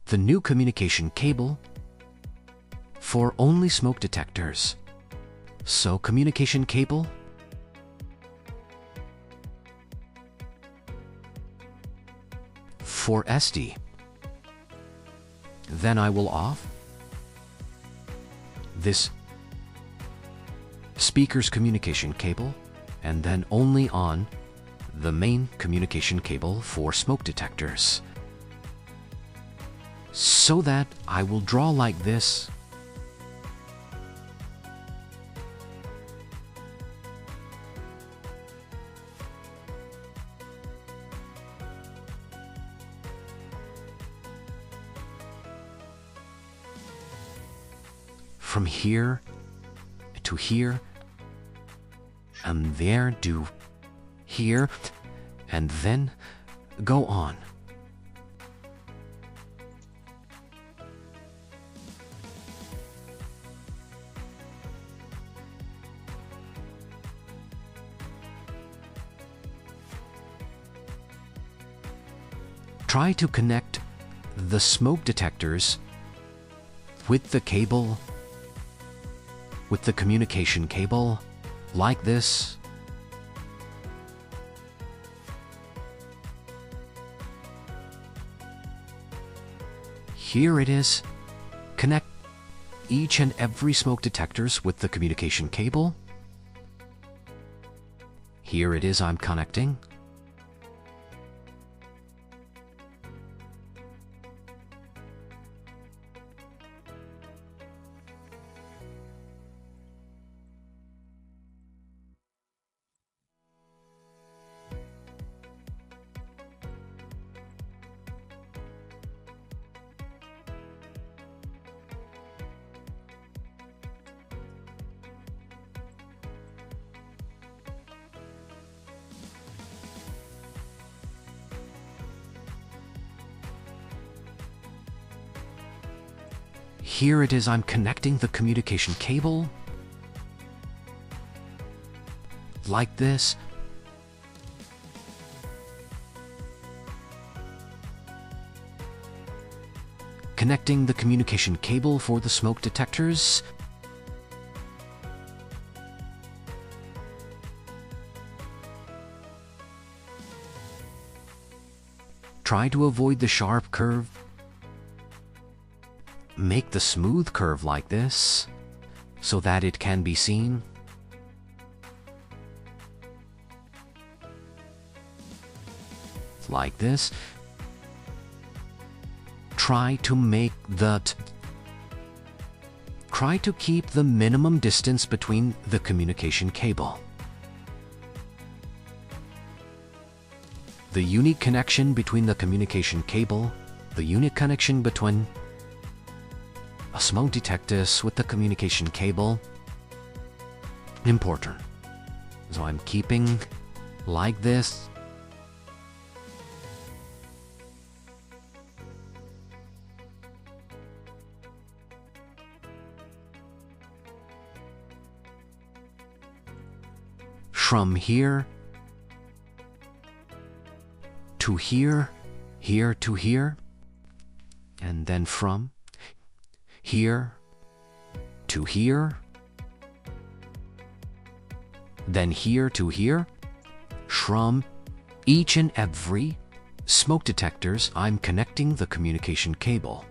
the new communication cable for only smoke detectors. So communication cable, for SD. Then I will off this speaker's communication cable and then only on the main communication cable for smoke detectors. So that I will draw like this. From here to here, and there to here, and then go on. Try to connect the smoke detectors with the cable, with the communication cable, like this. Here it is. Connect each and every smoke detectors with the communication cable. Here it is, I'm connecting. Here it is, I'm connecting the communication cable, like this. Connecting the communication cable for the smoke detectors. Try to avoid the sharp curve. Make the smooth curve like this, so that it can be seen. Like this. Try to keep the minimum distance between the communication cable. The unique connection between the communication cable, the unique connection between a smoke detectors with the communication cable, important. So I'm keeping like this. From here to here, here to here, and then from here to here, then here to here. From each and every smoke detectors, I'm connecting the communication cable.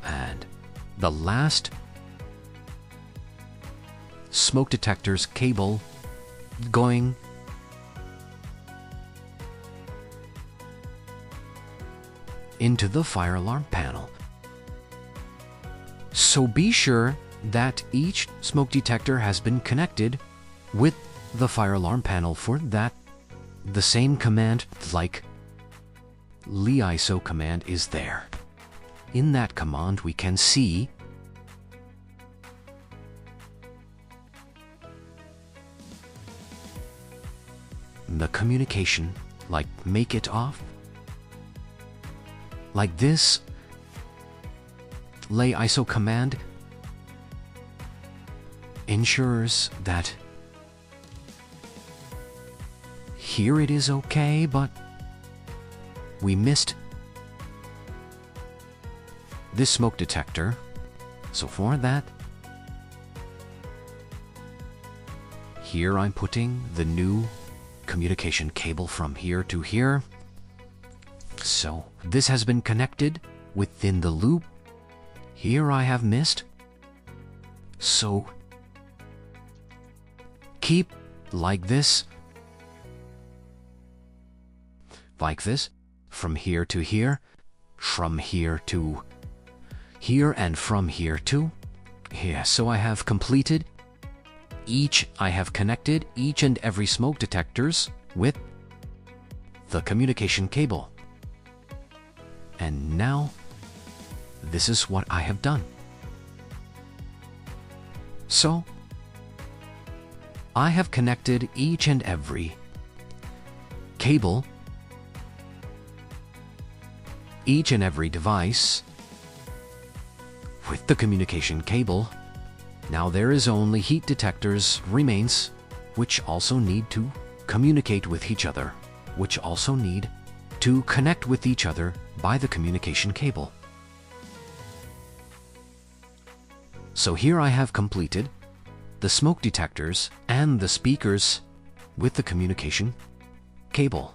And the last smoke detector's cable going into the fire alarm panel. So be sure that each smoke detector has been connected with the fire alarm panel. For that, the same command like LISO command is there. In that command we can see the communication, like make it off, like this. LISO command ensures that here it is okay, but we missed this smoke detector. So for that, here I'm putting the new communication cable from here to here. So this has been connected within the loop. Here I have missed. So keep like this, from here to here, from here to here, and from here to here. So I have completed I have connected each and every smoke detectors with the communication cable. And now, this is what I have done. So, I have connected each and every cable, each and every device with the communication cable. Now there is only heat detectors remains, which also need to communicate with each other, which also need to connect with each other by the communication cable. So here I have completed the smoke detectors and the speakers with the communication cable.